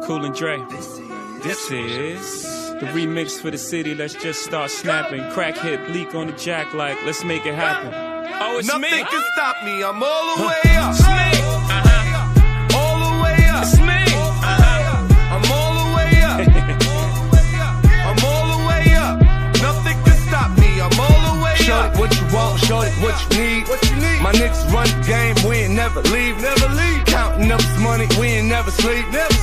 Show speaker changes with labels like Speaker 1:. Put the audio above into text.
Speaker 1: Cool and Dre. This is the remix for the city. Let's just start snapping. Crack hit, leak on the jack like, let's make it happen. Oh, it's
Speaker 2: Nothing
Speaker 1: me.
Speaker 2: Nothing can stop me. I'm all the way up.
Speaker 1: It's me.
Speaker 2: All the way up.
Speaker 1: It's me.
Speaker 2: I'm all the way up. I'm all the way up. Nothing can stop me. I'm all the way up. Shorty, what you want? Shorty, what you need? What you need? My niggas run the game. We ain't never leave. Never leave. Counting up this money. We ain't never sleep. Never.